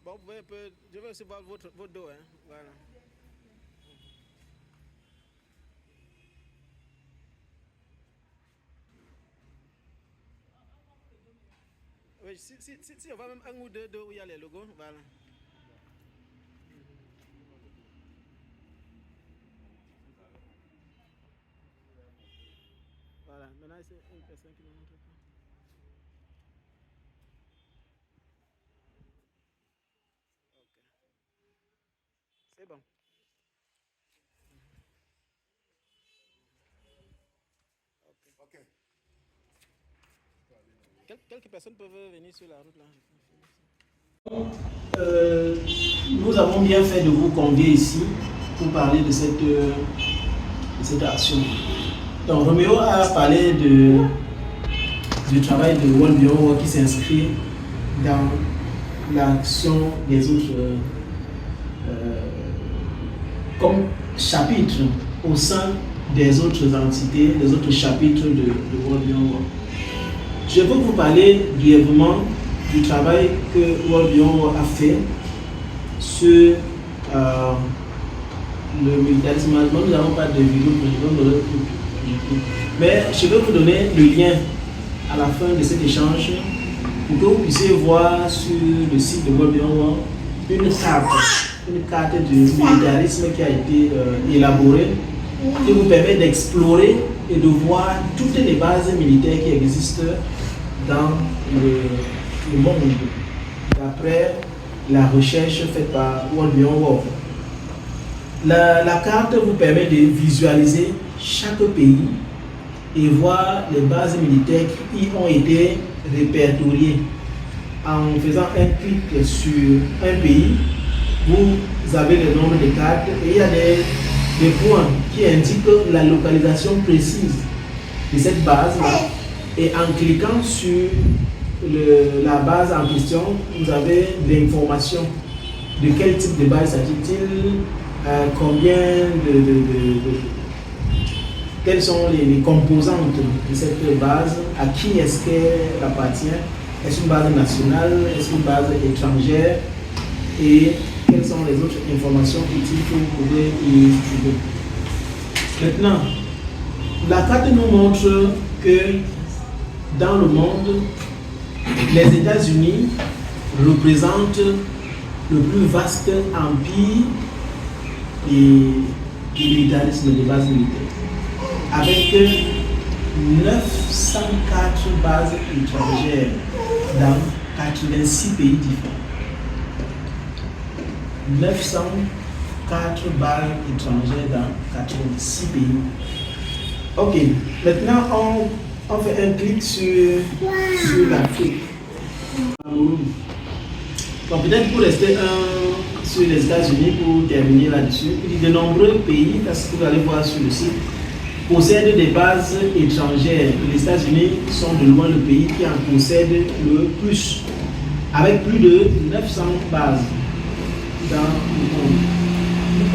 Bon, vous pouvez un peu, je vais aussi voir votre dos, hein. Voilà. Oui, si on voit même un ou deux dos où il y a les logos, voilà. Voilà, maintenant c'est une personne qui nous montre. C'est bon. Okay. Quelques personnes peuvent venir sur la route là. Nous avons bien fait de vous convier ici pour parler de cette action. Donc Roméo a parlé du travail de World Bureau qui s'inscrit dans l'action des autres comme chapitre au sein des autres entités, des autres chapitres de World Bureau. Je veux vous parler brièvement du travail que World Bureau a fait sur le militarisme. Nous n'avons pas de vidéo mais je vais vous donner le lien à la fin de cet échange pour que vous puissiez voir sur le site de World Bureau une carte du militarisme qui a été élaborée, qui vous permet d'explorer et de voir toutes les bases militaires qui existent dans le monde, d'après la recherche faite par World Bureau. La carte vous permet de visualiser chaque pays et voir les bases militaires qui y ont été répertoriées. En faisant un clic sur un pays, vous avez le nombre de cartes et il y a des points qui indiquent la localisation précise de cette base. Et en cliquant sur la base en question, vous avez l'information de quel type de base s'agit-il, combien quelles sont les composantes de cette base, à qui est-ce qu'elle appartient, est-ce une base nationale, est-ce une base étrangère, et quelles sont les autres informations utiles que vous pouvez y trouver. Maintenant, la carte nous montre que dans le monde, les États-Unis représentent le plus vaste empire du militarisme, des bases militaires, avec 904 bases étrangères dans 86 pays différents. 904 bases étrangères dans 86 pays. Ok, maintenant on fait un clic sur l'Afrique. Donc peut-être pour rester sur les États-Unis pour terminer là-dessus, de nombreux pays, parce que vous allez voir sur le site, possèdent des bases étrangères. Les États-Unis sont de loin le pays qui en possède le plus, avec plus de 900 bases dans le monde.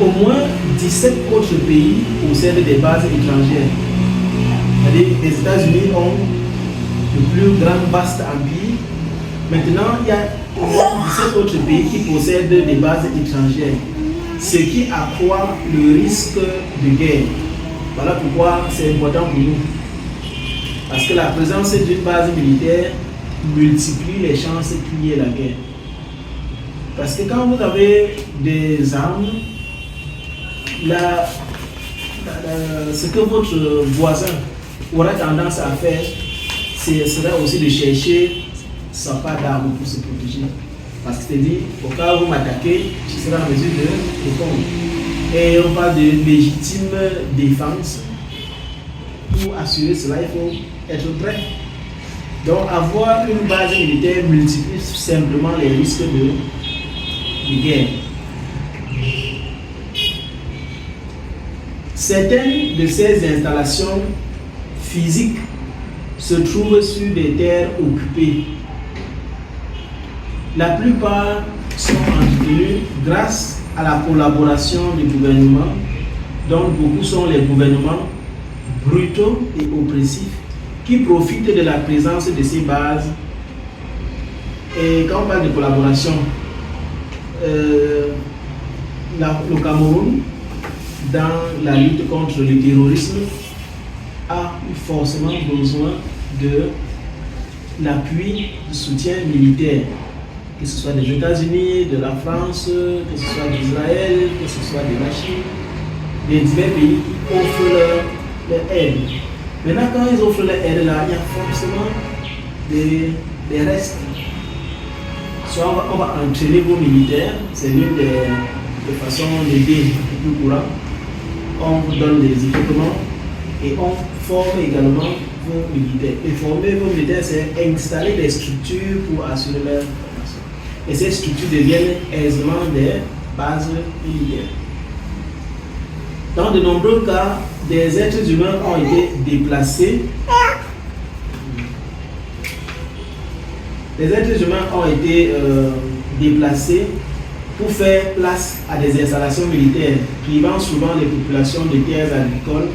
Au moins 17 autres pays possèdent des bases étrangères. C'est-à-dire les États-Unis ont le plus grand vaste empire. Maintenant, il y a 17 autres pays qui possèdent des bases étrangères, ce qui accroît le risque de guerre. Voilà pourquoi c'est important pour nous. Parce que la présence d'une base militaire multiplie les chances qu'il y ait la guerre. Parce que quand vous avez des armes, ce que votre voisin aura tendance à faire, ce sera aussi de chercher sa part d'armes pour se protéger. Parce que c'est dit, au cas où vous m'attaquez, je serai en mesure de répondre. Et on parle de légitime défense. Pour assurer cela, il faut être prêt. Donc avoir une base militaire multiplie simplement les risques de guerre. Certaines de ces installations physiques se trouvent sur des terres occupées. La plupart sont entretenues grâce à la collaboration des gouvernements, dont beaucoup sont les gouvernements brutaux et oppressifs qui profitent de la présence de ces bases. Et quand on parle de collaboration, le Cameroun, dans la lutte contre le terrorisme, a forcément besoin de l'appui, du soutien militaire, que ce soit des États-Unis, de la France, que ce soit d'Israël, que ce soit de la Chine, des divers pays qui offrent leur aide. Maintenant, quand ils offrent leur aide, là, il y a forcément des restes. Soit on va entraîner vos militaires, c'est l'une des façons d'aider le plus courant. On vous donne des équipements et on forme également vos militaires. Et former vos militaires, c'est installer des structures pour assurer leur formation. Et ces structures deviennent aisément des bases militaires. Dans de nombreux cas, des êtres humains ont été déplacés. Les êtres humains ont été déplacés pour faire place à des installations militaires, privant souvent les populations de terres agricoles,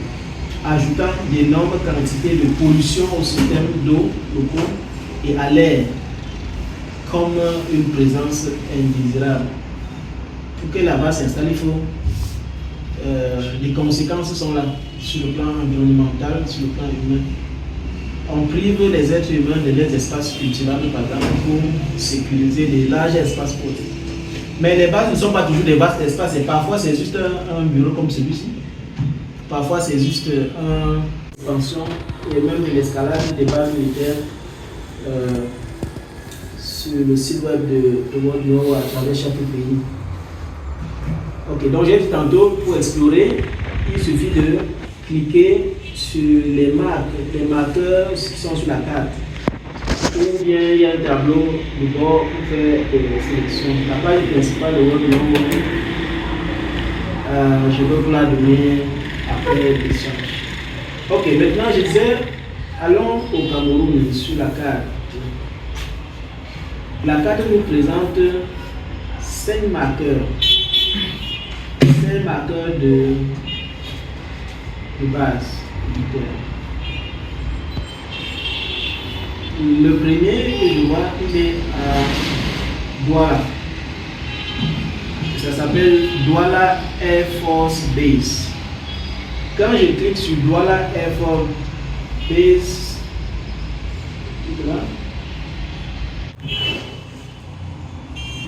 ajoutant d'énormes quantités de pollution au système d'eau locaux et à l'air, comme une présence indésirable. Pour que la base s'installe, il faut les conséquences sont là, sur le plan environnemental, sur le plan humain. On prive les êtres humains de leurs espaces cultivables, par exemple, pour sécuriser des larges espaces protégés. Mais les bases ne sont pas toujours des vastes espaces, et parfois c'est juste un bureau comme celui-ci. Parfois c'est juste une expansion et même l'escalade des bases militaires sur le site web de World Bureau à travers chaque pays. Ok, donc j'ai dit tantôt, pour explorer, il suffit de cliquer sur les marqueurs qui sont sur la carte. Ou bien il y a un tableau de bord pour faire des sélections. La page principale de World Bureau, je vais vous la donner après l'échange. Ok, maintenant je disais, allons au Cameroun sur la carte. La carte nous présente 5 marqueurs. 5 marqueurs de base militaire. Le premier que je vois, il est à Douala. Ça s'appelle Douala Air Force Base. Quand je clique sur Douala Air Force Base, là,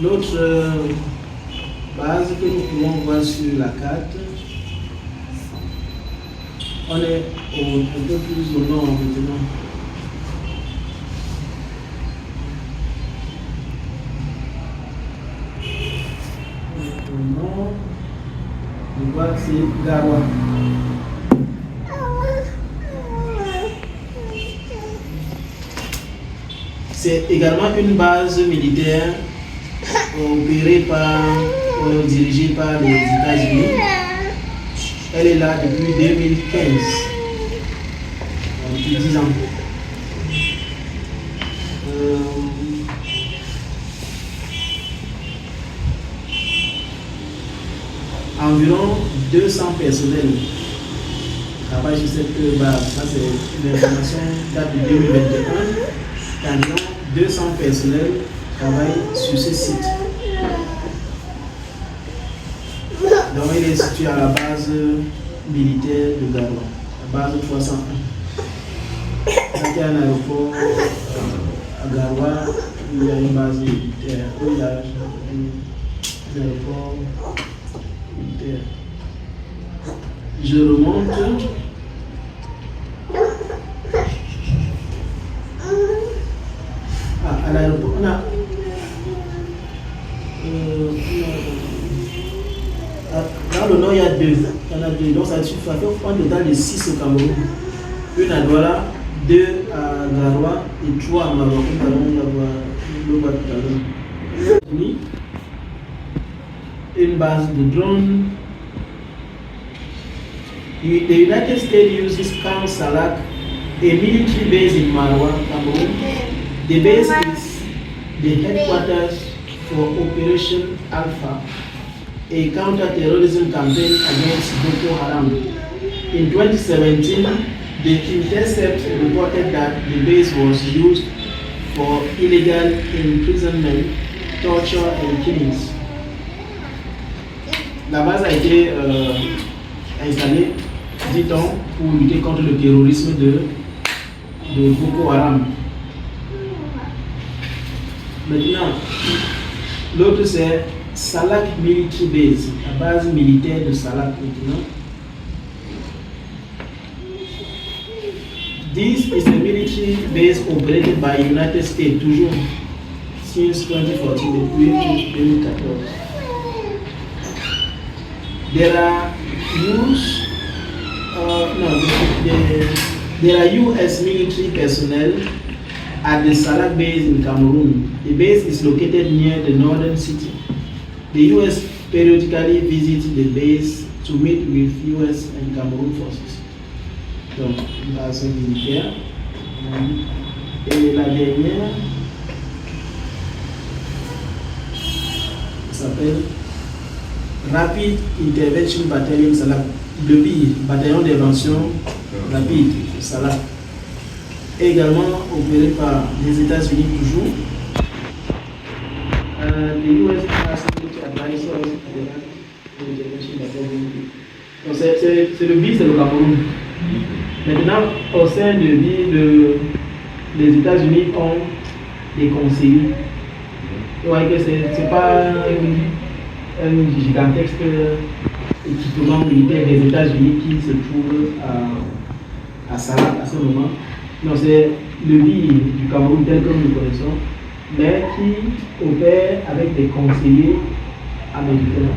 l'autre base que nous pouvons voir sur la carte, on est un peu plus au nord maintenant. Au nord, on voit que c'est Garoua. C'est également une base militaire opérée dirigée par les États-Unis. Elle est là depuis 2015, depuis 10 ans. Environ 200 personnels travaillent sur cette base. Ça, c'est une information qui date de 2021. Environ 200 personnels travaillent sur ce site. Donc il est situé à la base militaire de Garoua, la base 301. Il y a un aéroport à Garoua, il y a une base militaire, il y a un aéroport militaire. Je remonte. À l'aéroport, on a dans le nord, il y a 2. Il y en a 2. Donc ça fait un total de 6 au Cameroun. Une à Douala, 2 à Garoua et 3 à Maroc. Une base de drones. The United States uses Camp Salak, a military base in Marwa, Cameroon. The base is the headquarters for Operation Alpha, a counter-terrorism campaign against Boko Haram. In 2017, the Intercept reported that the base was used for illegal imprisonment, torture, and killings. La base a été installée, dit-on, pour lutter contre le terrorisme de Boko Haram. Maintenant, l'autre c'est Salak Military Base, la base militaire de Salak maintenant. This is a military base operated by United States, toujours since 2014, depuis 2014. There are US military personnel at the Salak base in Cameroon. The base is located near the northern city. The US periodically visits the base to meet with US and Cameroon forces. Donc, base militaire. Et la dernière s'appelle Rapid Intervention Battalion Salak. Le BIR, bataillon d'invention rapide Salak. Également opéré par les États-Unis toujours. The US Military Advisors Intervention Battalion. Donc c'est le BIR, c'est le Cameroun. Maintenant, au sein de BIR, les États-Unis ont des conseillers. Vous voyez que ce n'est pas un gigantesque équipement militaire des États-Unis qui se trouve à Salak à ce moment. Non, c'est le BIR du Cameroun tel que nous le connaissons, mais qui opère avec des conseillers américains.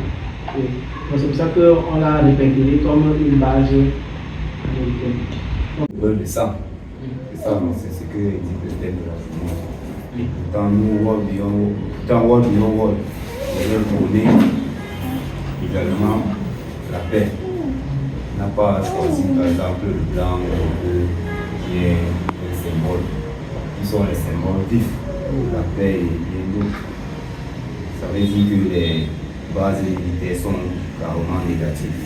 Donc c'est pour ça qu'on l'a répertorié comme une base américaine. De ça. C'est ça, c'est ce que dit le thème de la journée. Dans nous, World Beyond World, ils veulent prôner également la paix. On n'a pas choisi par exemple le blanc ou le bleu qui est un symbole, qui sont les symboles vifs de la paix et bien d'autres. Ça veut dire que les bases militaires sont carrément négatives,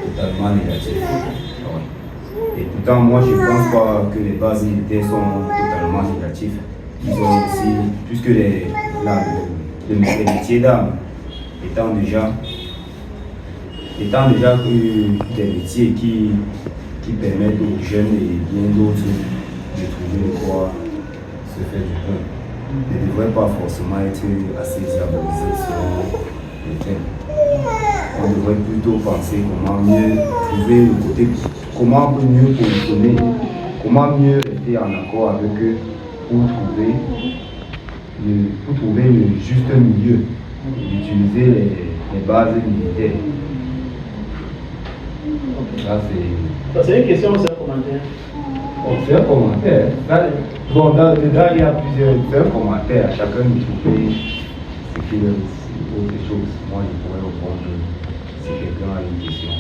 totalement négatives. Et pourtant, moi je ne pense pas que les bases militaires sont totalement négatives. Ils ont aussi, puisque le métier d'armes étant déjà des métiers qui permettent aux jeunes et bien d'autres de trouver de quoi se faire du pain, ne devrait pas forcément être assez diabolisé selon le thème. On devrait plutôt penser comment mieux trouver le côté, comment mieux positionner, comment mieux rester en accord avec eux pour trouver le juste milieu et utiliser les bases militaires. C'est une question ou c'est un commentaire? C'est un commentaire. Dedans, il y a plusieurs. C'est un commentaire. Chacun de trouver ce qu'il aime, autre chose. Moi, je pourrais répondre si quelqu'un a une question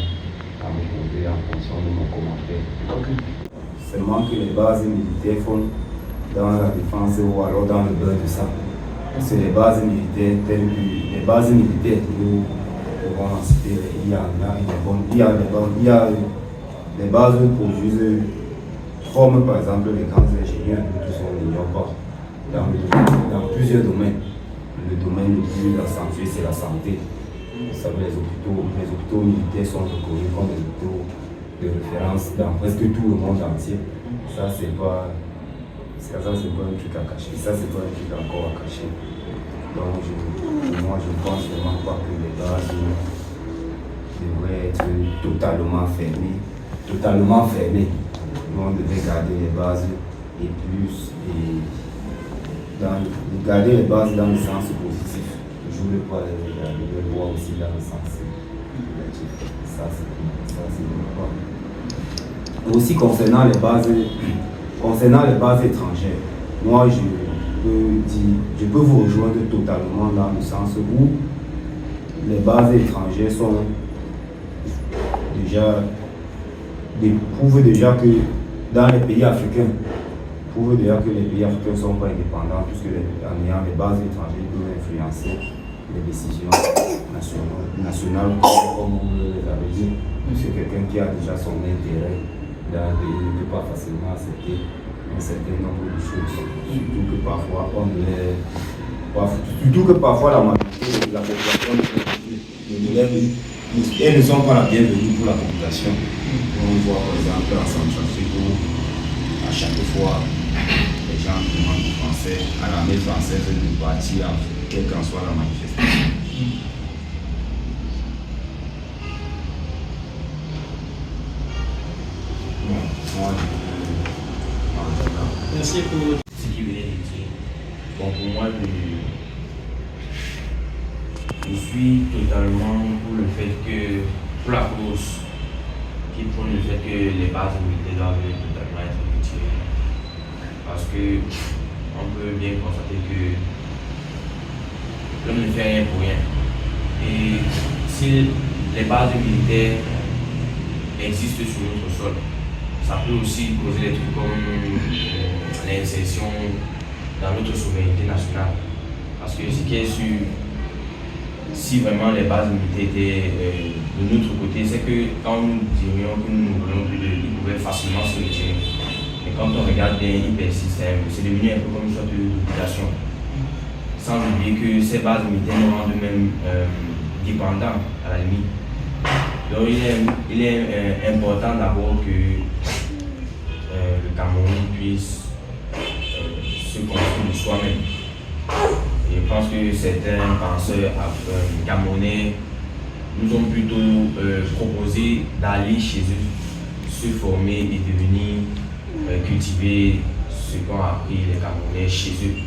à me poser en fonction de mon commentaire. Okay. Seulement que les bases militaires font dans la défense ou alors dans le beurre de sang. C'est les bases militaires telles que les bases militaires nous pouvons en citer. Il y a des bases produisent forment par exemple les grands ingénieurs, nous tous on n'ignore pas dans plusieurs domaines. Le domaine le plus accentué c'est la santé. Vous savez, les hôpitaux militaires sont reconnus comme des hôpitaux de référence dans presque tout le monde entier. Ça c'est pas un truc à cacher, ça c'est pas un truc encore à cacher. Donc moi je ne pense vraiment pas que les bases devraient être totalement fermées. Nous on devait garder les bases garder les bases dans le sens positif. Je ne veux pas les voir aussi dans le sens négatif. Ça c'est pas. Aussi concernant les bases étrangères, moi je peux vous rejoindre totalement dans le sens où les bases étrangères sont prouvent déjà que dans les pays africains, ne sont pas indépendants puisque en ayant les bases étrangères ils peuvent influencer les décisions nationales comme vous les avez dit. C'est quelqu'un qui a déjà son intérêt dans un pays ne peut pas facilement accepter un certain nombre de choses. Surtout que parfois la majorité de la population ne elles ne sont pas la bienvenue pour la population. On voit par exemple en Centrafrique où à chaque fois les gens demandent aux Français, à l'armée française de partir, quelle qu'en soit la manifestation. Merci pour ce qu'il venait de dire. Bon, pour moi, je suis totalement pour le fait que, pour la cause qui prône le fait que les bases militaires doivent totalement être retirées. Parce que on peut bien constater que l'homme ne fait rien pour rien. Et si les bases militaires existent sur notre sol, ça peut aussi causer des trucs comme l'insertion dans notre souveraineté nationale. Parce que ce qui est sûr, si vraiment les bases militaires étaient de notre côté, c'est que quand nous dirions que nous ne voulons plus de ils pouvaient facilement se retirer. Mais quand on regarde bien, ils persistent, c'est devenu un peu comme une sorte d'occupation. Sans oublier que ces bases militaires nous rendent même dépendants à la limite. Donc il est important d'abord que le Cameroun puisse se construire de soi-même. Et je pense que certains penseurs camerounais nous ont plutôt proposé d'aller chez eux, se former et devenir cultiver ce qu'ont appris les Camerounais chez eux,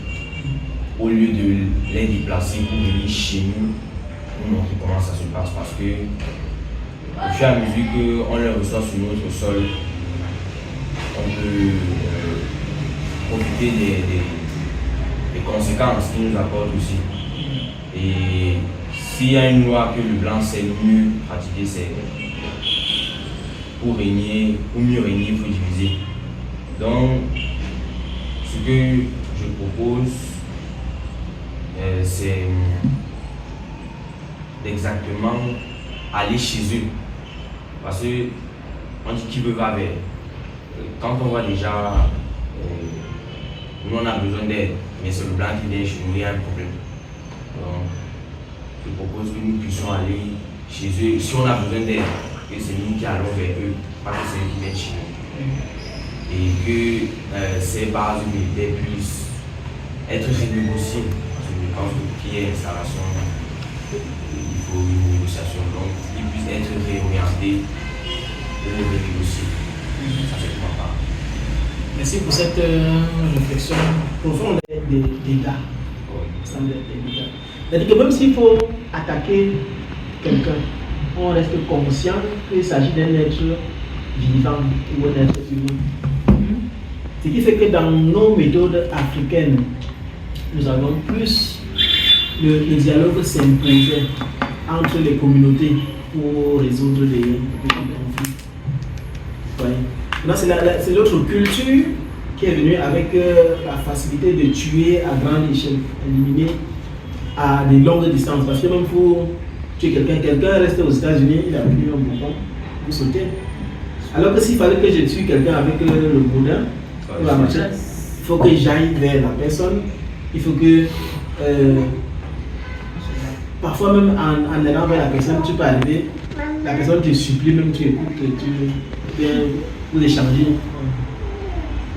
au lieu de les déplacer pour venir chez nous pour montrer comment ça se passe. Parce que au fur et à mesure qu'on les reçoit sur notre sol, on peut profiter des conséquences qu'ils nous apportent aussi. Et s'il y a une loi que le blanc sait mieux pratiquer, c'est pour régner, pour mieux régner, il faut diviser. Donc, ce que je propose, c'est d'exactement aller chez eux. Parce que on dit qui veut va vers. Quand on voit déjà, nous on a besoin d'aide, mais c'est le blanc qui vient chez nous, il y a un problème. Donc, je propose que nous puissions aller chez eux. Si on a besoin d'aide, que c'est nous qui allons vers eux, pas que c'est eux qui viennent chez nous. Et que ces bases militaires puissent être renégociées. Parce que je pense que pour qu'il y ait installation, il faut une négociation. Donc, ils puissent être réorientés ou renégociés. Ça fait comment pas. Merci pour cette réflexion profonde des dégâts. Ça me des dégâts. C'est-à-dire que même s'il faut attaquer quelqu'un, on reste conscient qu'il s'agit d'un être vivant ou un être humain. Ce qui fait que dans nos méthodes africaines, nous avons plus le dialogue s'imposer entre les communautés pour résoudre des conflits. C'est notre culture qui est venue avec la facilité de tuer à grande échelle, éliminer à des longues distances. Parce que même pour tuer quelqu'un reste aux États-Unis, il a pris un bouton pour sauter. Alors que s'il fallait que je tue quelqu'un avec le boudin ou la machette, il faut que j'aille vers la personne. Il faut que parfois même en allant vers la personne, tu peux arriver, la personne te supplie, même tu écoutes, tu viens pour échanger.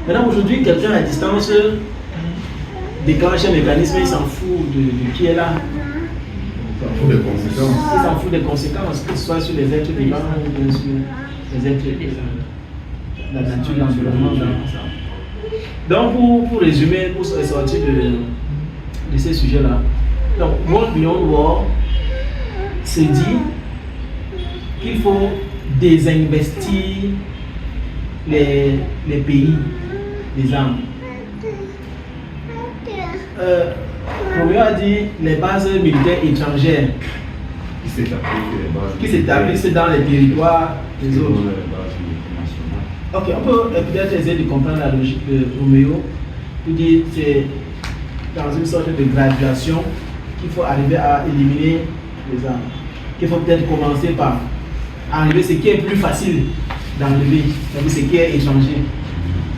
Maintenant aujourd'hui, quelqu'un à distance déclenche un mécanisme, il s'en fout de qui est là. Il s'en fout des conséquences, que ce soit sur les êtres vivants ou sur les êtres la nature, l'environnement. Donc pour résumer, pour sortir de ces sujets-là, donc World Beyond War se dit qu'il faut désinvestir les pays des armes. Roméo a dit les bases militaires étrangères qui s'établissent dans les territoires des autres. Ok, on peut peut-être essayer de comprendre la logique de Roméo. Il dit que c'est dans une sorte de graduation qu'il faut arriver à éliminer les armes. Qu'il faut peut-être commencer par enlever ce qui est plus facile d'enlever, c'est-à-dire ce qui est étranger,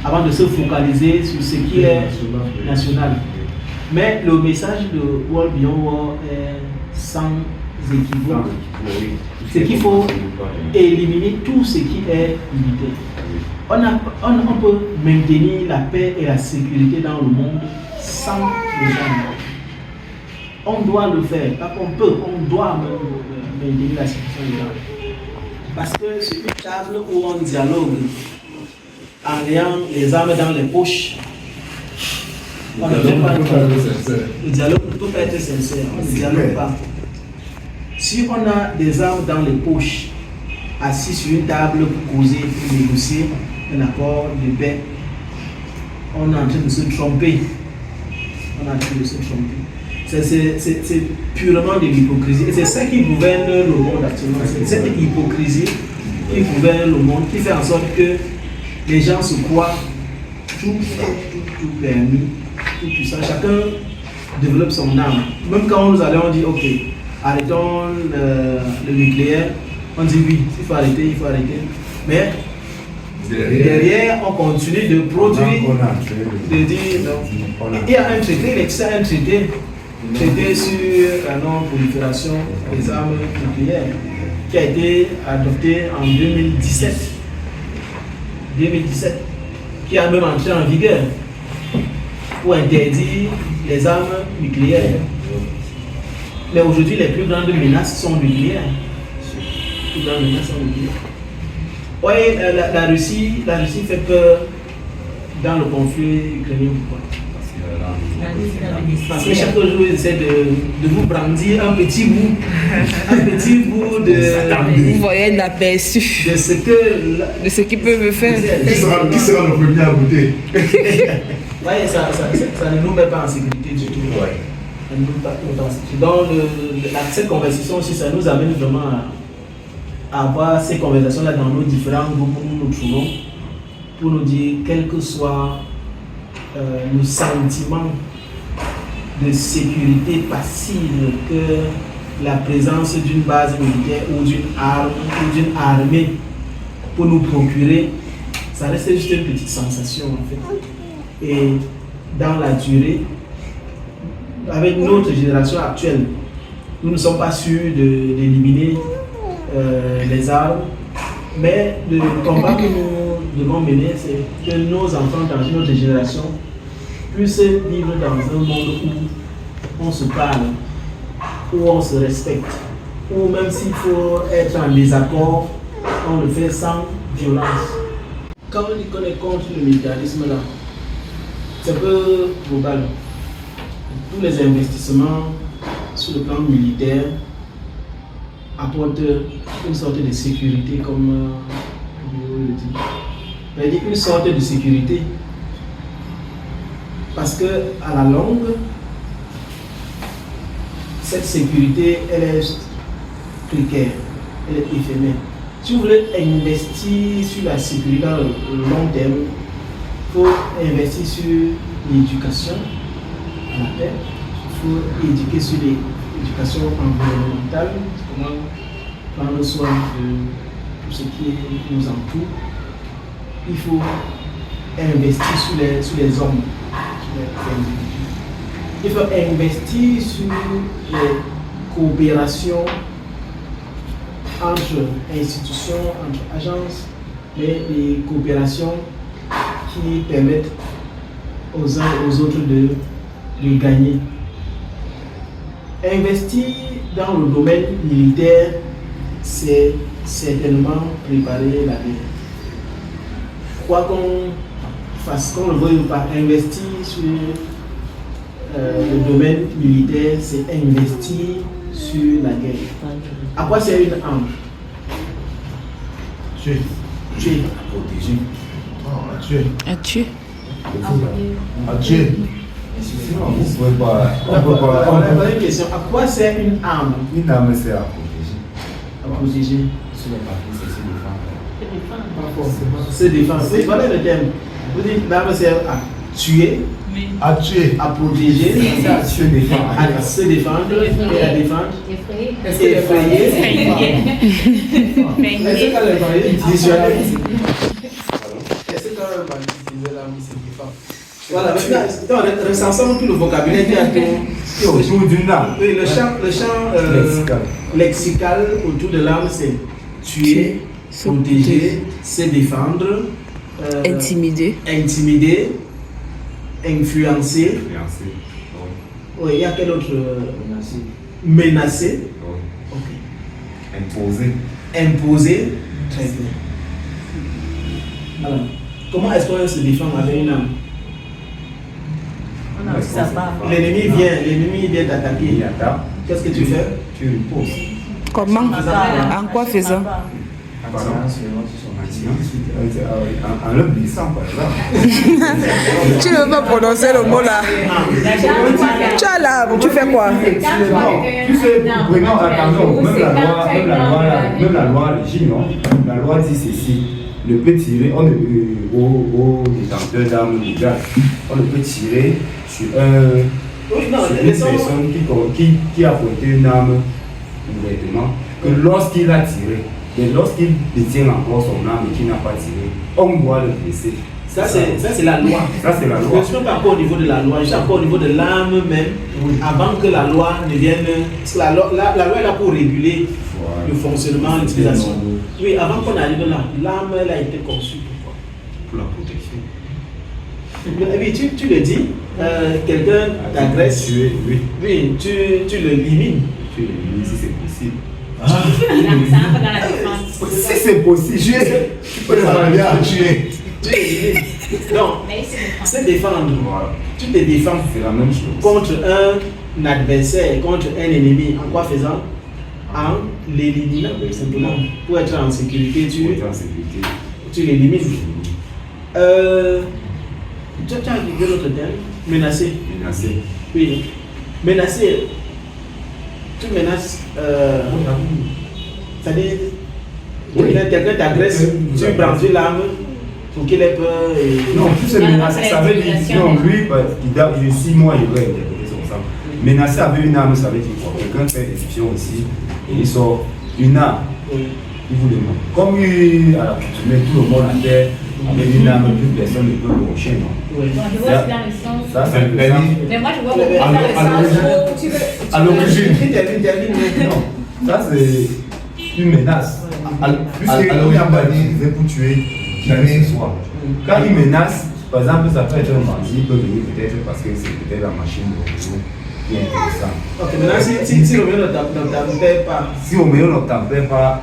avant de se focaliser sur ce qui est national. Mais le message de World Beyond War est sans équivoques. C'est qu'il faut éliminer tout ce qui est militaire. On peut maintenir la paix et la sécurité dans le monde sans les gens. On doit le faire, pas qu'on peut, on doit maintenir la sécurité des gens. Parce que c'est une table où on dialogue en ayant les armes dans les poches. Le dialogue ne peut pas être sincère, on ne dialogue pas. Si on a des armes dans les poches, assis sur une table pour causer, pour négocier un accord de paix, on est en train de se tromper. C'est purement de l'hypocrisie. Et c'est ça qui gouverne le monde actuellement. C'est cette hypocrisie qui gouverne le monde, qui fait en sorte que les gens se croient tout permis, tout puissant. Chacun développe son âme. Même quand nous allons, on dit ok, arrêtons le nucléaire, on dit oui, il faut arrêter. Mais derrière, on continue de produire, de dire non. Il y a un traité, il existe un traité sur la non-prolifération des armes nucléaires qui a été adopté en 2017, qui a même entré en vigueur pour interdire les armes nucléaires. Mais aujourd'hui, les plus grandes menaces sont nucléaires. Oui, la Russie fait peur dans le conflit ukrainien. Parce que chaque jour, ils essaient de vous brandir un petit bout de... Vous voyez l'aperçu de ce qu'ils peuvent faire. Qui sera le premier à goûter? Oui, ça ne nous met pas en sécurité du tout. Ouais. Ça ne nous met pas en sécurité. Donc, cette conversation aussi, ça nous amène vraiment à avoir ces conversations-là dans nos différents groupes où nous nous trouvons, pour nous dire, quels que soient nos sentiments de sécurité passive que la présence d'une base militaire ou d'une armée pour nous procurer, ça reste juste une petite sensation en fait. Et dans la durée, avec notre génération actuelle, nous ne sommes pas sûrs d'éliminer les armes, mais le combat que nous devons mener, c'est que nos enfants dans une autre génération puissent vivre dans un monde où on se parle, où on se respecte, où même s'il faut être en désaccord, on le fait sans violence. Quand on dit qu'on est contre le militarisme là, c'est un peu global. Tous les investissements sur le plan militaire apportent une sorte de sécurité, comme je le dis. C'est-à-dire une sorte de sécurité. Parce que à la longue, cette sécurité, elle est précaire, elle est éphémère. Si vous voulez investir sur la sécurité dans le long terme, il faut investir sur l'éducation à la terre, il faut éduquer sur l'éducation environnementale, comment prendre soin de tout ce qui nous entoure. Il faut investir sur les hommes, sur les individus. Il faut investir sur les coopérations entre institutions, entre agences, mais les coopérations qui permettent aux uns et aux autres de gagner. Investir dans le domaine militaire, c'est certainement préparer la guerre. Quoi qu'on fasse, qu'on le veuille ou pas, investir sur le domaine militaire, c'est investir sur la guerre. À quoi sert une arme? Tuer. Tuer. Protéger. À tuer. À tuer. À tuer. Sinon, vous ne pouvez pas. On a une question. À quoi sert une arme? Une arme, c'est à protéger. À protéger. Sur les papiers, c'est se défendre. Pas forcément. Se défendre. Oui, voilà le terme. Vous dites l'arme sert à tuer, À tuer. à protéger, À se défendre. à se défendre et à défendre. Effrayé. Effrayer. Est-ce que quand les bandits dissuader, est-ce que quand les bandits utilisaient l'arme, ils se défendent? Voilà, maintenant, recensons tout le vocabulaire qui est autour d'une arme. Oui, le champ lexical autour de l'arme, c'est tuer, protéger, se défendre, intimider, influencer. Oui, il y a quel autre menacer. Okay. Imposer. Très bien. Alors, comment est-ce qu'on se défend avec une arme? L'ennemi vient t'attaquer. Il attaque. Qu'est-ce que tu fais? Tu reposes. Comment? En quoi faisant? En le blessant, par exemple. Tu ne veux pas prononcer le mot là. Tu as l'arme, tu fais quoi? Tu sais, vraiment, attention, même la loi régit, non? La loi dit ceci. On ne peut tirer, au détenteur d'armes légales, on ne peut tirer sur une personne qui a porté une arme ouvertement que lorsqu'il a tiré. Mais lorsqu'il détient encore son arme et qu'il n'a pas tiré, on doit le blesser. Ça, c'est la loi. Ça, c'est la loi. Je ne suis pas encore au niveau de la loi, je suis encore au niveau de l'arme même, avant que la loi ne vienne. Parce que la loi est là pour réguler le fonctionnement, l'utilisation. Oui, avant qu'on arrive là, l'arme elle a été conçue pour la protection. Oui, tu le dis, quelqu'un t'agresse, oui, tu le limines. Tu le limines si c'est possible. Ça va dans la défense. Si c'est possible, tu peux tuer. Donc, se défendre. Voilà. Tu te défends. C'est la même chose. Contre un adversaire, contre un ennemi. En quoi faisant? En l'éliminant, simplement. Pour être en sécurité, tu l'élimines. Tu as dit l'autre terme? Menacer. Oui. Menacer. Tu menaces. C'est-à-dire, quelqu'un t'agresse, tu brandis l'arme pour qu'il ait peur. Non, tu sais, menacer, ça veut dire. Non, lui, il est 6 mois, il doit interpréter son sang. Menacer avec une arme, ça veut dire quoi? Quelqu'un fait exception ici et il sort une arme. Il vous demande. Comme tu mets tout le monde à terre avec une arme, plus personne ne peut le rocher, non? Je vois dans le sens. Ça, c'est le sens. Mais moi, je vois beaucoup dans le sens où tu veux. À l'origine. Non, ça, c'est une menace. Alors, il y a banni pour tuer qui que ce soit. Quand il menace, par exemple, ça peut être un bandit, il peut venir peut-être parce que c'est peut-être la machine de réseau qui est intéressante. Ok, maintenant, si le meilleur ne t'empêche pas. Si au meilleur ne t'empêche pas,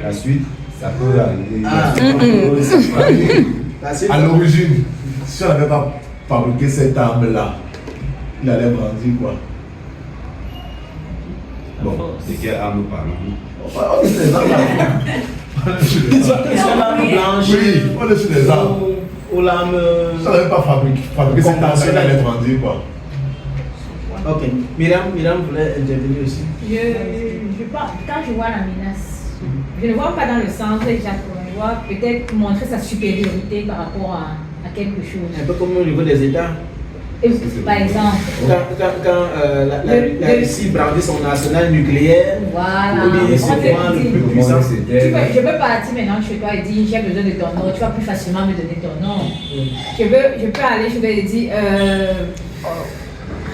la suite, ça peut arriver. À l'origine, si on n'avait pas fabriqué cette arme-là, il allait brandir quoi? Bon, c'est quelle arme parlons? On est sur les armes. On est sur l'arme blanche. Oui, on est sur les armes. Ou l'arme. Si on n'avait pas fabriqué cette arme-là, il allait brandir quoi? Ok. Myriam voulait intervenir aussi. Quand je vois la menace, je ne vois pas dans le sens de Jacques, je vois peut-être montrer sa supériorité par rapport à quelque chose. Un peu comme au niveau des États. Par exemple, quand la Russie brandit son arsenal nucléaire, voilà. c'est le plus puissant. Je peux partir maintenant chez toi et dire j'ai besoin de ton nom, tu vas plus facilement me donner ton nom. Je peux aller, je vais dire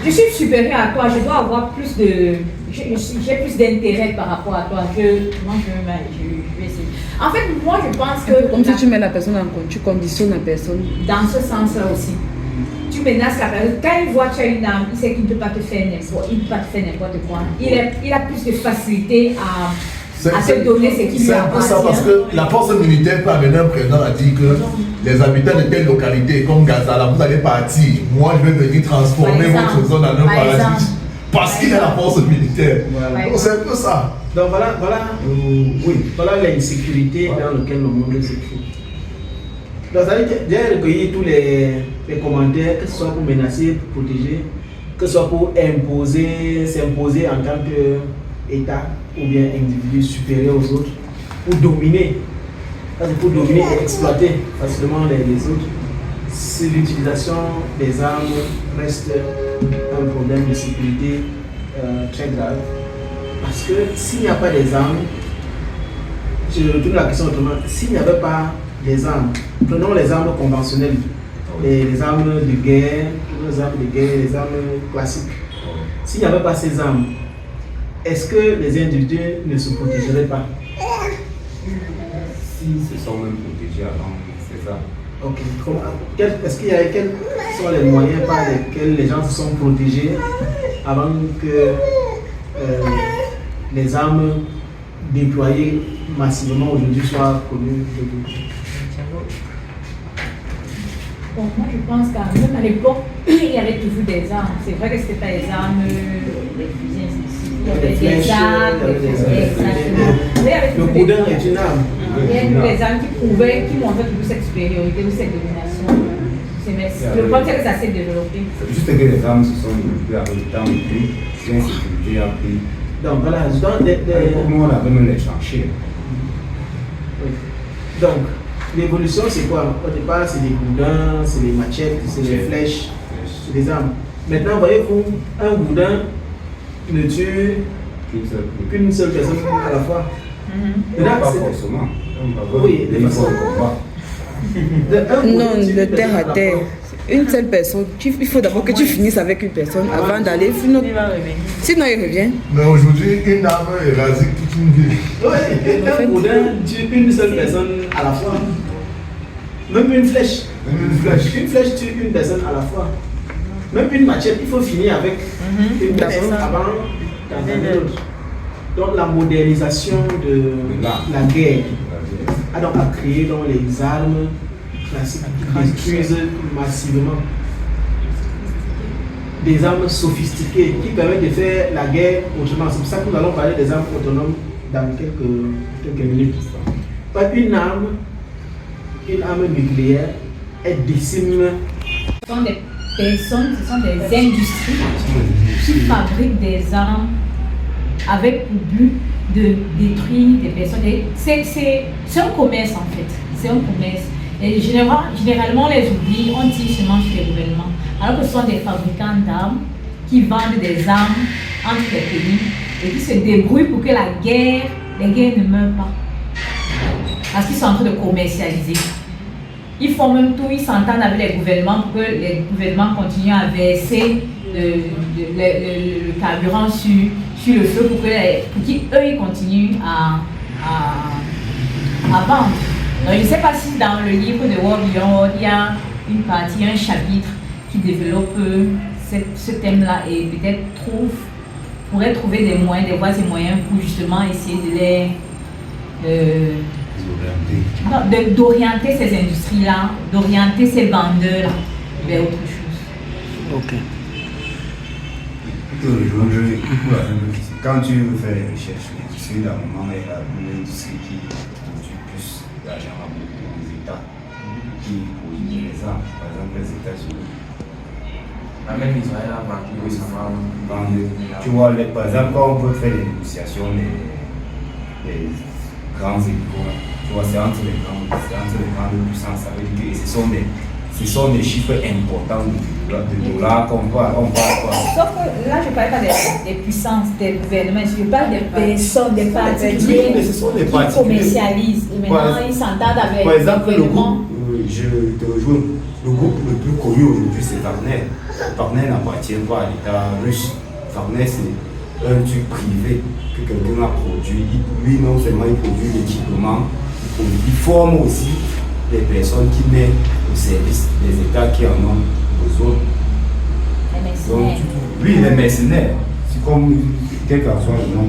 je suis supérieur à toi, je dois avoir plus de. J'ai plus d'intérêt par rapport à toi. Je vais essayer. En fait, moi je pense que. Comme si tu mets la personne tu conditionnes la personne. Dans ce sens-là aussi. Tu menaces la personne. Quand il voit que tu as une arme, il sait qu'il ne peut pas te faire n'importe quoi. Il a plus de facilité à te donner ce qui lui appartient. C'est un peu ça parce que la force militaire peut amener un président à dire que les habitants de telle localité, comme Gaza, là, vous allez partir. Moi, je vais venir transformer votre zone en un paradis. Parce qu'il a la force militaire. Voilà. Donc c'est un peu ça. Donc voilà l'insécurité dans laquelle le monde se trouve. Donc j'ai recueilli tous les commentaires, que ce soit pour menacer, pour protéger, que ce soit pour s'imposer en tant qu'État ou bien individu supérieur aux autres, pour dominer. C'est pour dominer et exploiter facilement les autres. Si l'utilisation des armes reste un problème de sécurité très grave. Parce que s'il n'y a pas des armes, je retourne la question autrement, s'il n'y avait pas des armes, prenons les armes conventionnelles, les armes de guerre, les armes de guerre, les armes classiques. S'il n'y avait pas ces armes, est-ce que les individus ne se protégeraient pas? S'ils se sont même protégés avant, c'est ça. Ok. Est-ce qu'il y a quels sont les moyens par lesquels les gens se sont protégés avant que les armes déployées massivement aujourd'hui soient connues de vous? Bon, moi je pense qu'à même à l'époque, il y avait toujours des armes. C'est vrai que ce n'était pas les armes, les fusils, ainsi de suite. Il y avait des armes, Le boudin est une arme. Il y avait des armes qui montraient toujours cette supériorité ou cette domination. Le problème c'est que ça s'est développé. C'est juste que les armes se sont développées avec le temps et puis l'insécurité a pris. Donc voilà, nous on avait même les tranchées. Donc, l'évolution c'est quoi? Au départ c'est des boudins, c'est des machettes, c'est des flèches, c'est des armes. Maintenant voyez-vous, un boudin ne tue qu'une seule personne à la fois. Pas forcément. Oui, il faut le combat. Non, de terre à terre. Une seule personne. Il faut d'abord que tu finisses avec une personne avant d'aller. Sinon il revient. Mais aujourd'hui, une arme est rasée toute une ville. Oui, un boudin tue une seule personne à la fois. Même une flèche. Une flèche tue une personne à la fois. Même une machette, il faut finir avec une personne avant d'entamer l'autre. Donc la modernisation de la guerre a donc créé les armes classiques qui détruisent massivement. Des armes sophistiquées qui permettent de faire la guerre autrement. C'est pour ça que nous allons parler des armes autonomes dans quelques minutes. Une arme nucléaire, elle décime. Ce sont des personnes, ce sont des industries qui fabriquent des armes avec pour but de détruire des personnes. C'est un commerce en fait. C'est un commerce. Et généralement, on les oublie, on tire seulement sur les gouvernements. Alors que ce sont des fabricants d'armes qui vendent des armes entre les pays et qui se débrouillent pour que les guerres ne meurent pas. Parce qu'ils sont en train de commercialiser. Ils font même tout, ils s'entendent avec les gouvernements pour que les gouvernements continuent à verser le carburant sur le feu pour qu'eux ils continuent à vendre. Donc, je ne sais pas si dans le livre de War Beyond War, il y a une partie, un chapitre qui développe ce thème-là et peut-être pourrait trouver des moyens, des voies et moyens pour justement essayer de d'orienter ces industries-là, d'orienter ces vendeurs vers autre chose. Ok. Quand tu veux faire des recherches, l'industrie d'un moment est l'industrie qui produit plus d'argent à beaucoup des États qui produisent les armes, par exemple les États-Unis. Même Israël a vendu récemment. Tu vois, par exemple, quand on veut faire des négociations, les grands égaux, tu vois, c'est entre les grandes puissances. Ça veut dire que ce sont des chiffres importants de dollars qu'on voit. Sauf que là, je ne parle pas des puissances, des gouvernements, je parle des personnes, des particuliers qui commercialisent. Et maintenant, ils s'entendent avec. Par exemple, le groupe, je te rejoins, le groupe le plus connu aujourd'hui, c'est Wagner. Wagner n'appartient pas à l'État russe. Wagner, c'est un truc privé que quelqu'un a produit. Lui, non seulement il produit l'équipement, il forme aussi les personnes qui mettent au service des États qui en ont besoin. Donc, lui, il est mercenaire. C'est comme, quel qu'en soit le nom